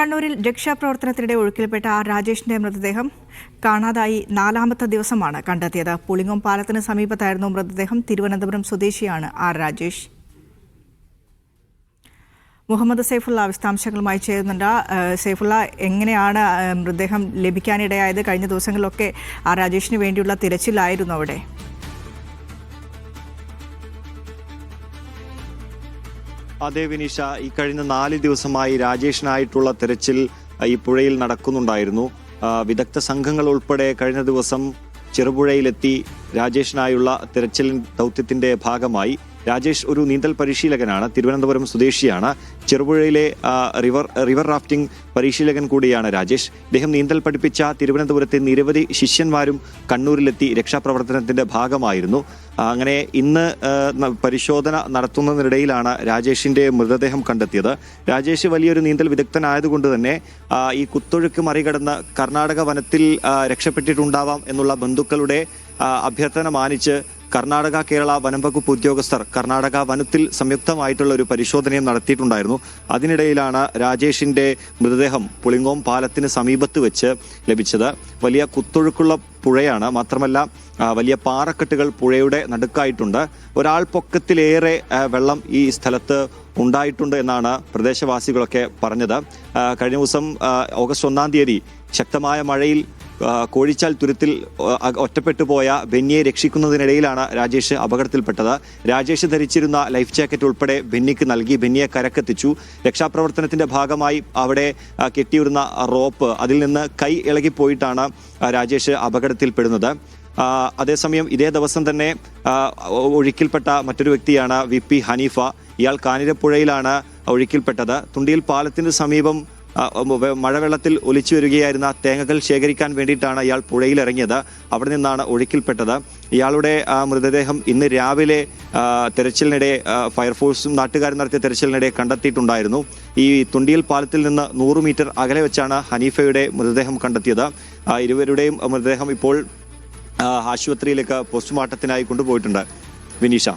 കണ്ണൂരിൽ രക്ഷാപ്രവർത്തനത്തിനിടെ ഒഴുക്കിൽപ്പെട്ട ആർ രാജേഷിന്റെ മൃതദേഹം കാണാതായി 4ാമത്തെ ദിവസമാണ് കണ്ടെത്തിയത്. പുളിങ്ങോം പാലത്തിന് സമീപത്തായിരുന്നു മൃതദേഹം. തിരുവനന്തപുരം സ്വദേശിയാണ് ആർ രാജേഷ്. മുഹമ്മദ് സൈഫുള്ള വിശദാംശങ്ങളുമായി ചേരുന്നുണ്ട്. സൈഫുള്ള, എങ്ങനെയാണ് മൃതദേഹം ലഭിക്കാനിടയായത്? കഴിഞ്ഞ ദിവസങ്ങളിലൊക്കെ ആർ രാജേഷിന് വേണ്ടിയുള്ള തിരച്ചിലായിരുന്നു അവിടെ. അതെ വിനീഷ, ഈ കഴിഞ്ഞ 4 ദിവസമായി രാജേഷിനായിട്ടുള്ള തെരച്ചിൽ ഈ പുഴയിൽ നടക്കുന്നുണ്ടായിരുന്നു. വിദഗ്ധ സംഘങ്ങൾ ഉൾപ്പെടെ കഴിഞ്ഞ ദിവസം ചെറുപുഴയിലെത്തി രാജേഷിനായുള്ള തെരച്ചിൽ ദൗത്യത്തിന്റെ ഭാഗമായി. രാജേഷ് ഒരു നീന്തൽ പരിശീലകനാണ്, തിരുവനന്തപുരം സ്വദേശിയാണ്. ചെറുപുഴയിലെ റിവർ റാഫ്റ്റിംഗ് പരിശീലകൻ കൂടിയാണ് രാജേഷ്. ഇദ്ദേഹം നീന്തൽ പഠിപ്പിച്ച തിരുവനന്തപുരത്തെ നിരവധി ശിഷ്യന്മാരും കണ്ണൂരിലെത്തി രക്ഷാപ്രവർത്തനത്തിന്റെ ഭാഗമായിരുന്നു. അങ്ങനെ ഇന്ന് പരിശോധന നടത്തുന്നതിനിടയിലാണ് രാജേഷിന്റെ മൃതദേഹം കണ്ടെത്തിയത്. രാജേഷ് വലിയൊരു നീന്തൽ വിദഗ്ധനായതുകൊണ്ട് തന്നെ ഈ കുത്തൊഴുക്ക് മറികടന്ന് കർണാടക വനത്തിൽ രക്ഷപ്പെട്ടിട്ടുണ്ടാവാം എന്നുള്ള ബന്ധുക്കളുടെ അഭ്യർത്ഥന മാനിച്ച് കർണാടക കേരള വനം വകുപ്പ് ഉദ്യോഗസ്ഥർ കർണാടക വനത്തിൽ സംയുക്തമായിട്ടുള്ള ഒരു പരിശോധനയും നടത്തിയിട്ടുണ്ടായിരുന്നു. അതിനിടയിലാണ് രാജേഷിന്റെ മൃതദേഹം പുളിങ്ങോം പാലത്തിന് സമീപത്ത് വെച്ച് ലഭിച്ചത്. വലിയ കുത്തൊഴുക്കുള്ള പുഴയാണ്, മാത്രമല്ല വലിയ പാറക്കെട്ടുകൾ പുഴയുടെ നടുക്കായിട്ടുണ്ട്. ഒരാൾ പൊക്കത്തിലേറെ വെള്ളം ഈ സ്ഥലത്ത് ഉണ്ടായിട്ടുണ്ട് എന്നാണ് പ്രദേശവാസികളൊക്കെ പറഞ്ഞത്. കഴിഞ്ഞ ദിവസം ഓഗസ്റ്റ് 1-ാം തീയതി ശക്തമായ മഴയിൽ കോഴിച്ചാൽ തുരുത്തിൽ ഒറ്റപ്പെട്ടു പോയ ബെന്നിയെ രക്ഷിക്കുന്നതിനിടയിലാണ് രാജേഷ് അപകടത്തിൽപ്പെട്ടത്. രാജേഷ് ധരിച്ചിരുന്ന ലൈഫ് ജാക്കറ്റ് ഉൾപ്പെടെ ബെന്നിക്ക് നൽകി ബെന്നിയെ കരക്കെത്തിച്ചു. രക്ഷാപ്രവർത്തനത്തിന്റെ ഭാഗമായി അവിടെ കെട്ടിയിരുന്ന റോപ്പ് അതിൽ നിന്ന് കൈ ഇളകിപ്പോയിട്ടാണ് രാജേഷ് അപകടത്തിൽപ്പെടുന്നത്. അതേസമയം ഇതേ ദിവസം തന്നെ ഒഴുക്കിൽപ്പെട്ട മറ്റൊരു വ്യക്തിയാണ് VP ഹനീഫ. ഇയാൾ കാഞ്ഞിരപ്പുഴയിലാണ് ഒഴുക്കിൽപ്പെട്ടത്. തുണ്ടിയിൽ പാലത്തിന് സമീപം മഴവെള്ളത്തിൽ ഒലിച്ചു വരികയായിരുന്ന തേങ്ങകൾ ശേഖരിക്കാൻ വേണ്ടിയിട്ടാണ് ഇയാൾ പുഴയിലിറങ്ങിയത്. അവിടെ നിന്നാണ് ഒഴുക്കിൽപ്പെട്ടത്. ഇയാളുടെ മൃതദേഹം ഇന്ന് രാവിലെ തെരച്ചിലിനിടെ ഫയർഫോഴ്സും നാട്ടുകാരും നടത്തിയ തെരച്ചിലിനിടെ കണ്ടെത്തിയിട്ടുണ്ടായിരുന്നു. ഈ തുണ്ടിയിൽ പാലത്തിൽ നിന്ന് 100 മീറ്റർ അകലെ വെച്ചാണ് ഹനീഫയുടെ മൃതദേഹം കണ്ടെത്തിയത്. ഇരുവരുടെയും മൃതദേഹം ഇപ്പോൾ ആശുപത്രിയിലേക്ക് പോസ്റ്റ്മോർട്ടത്തിനായി കൊണ്ടുപോയിട്ടുണ്ട്. വിനീഷ.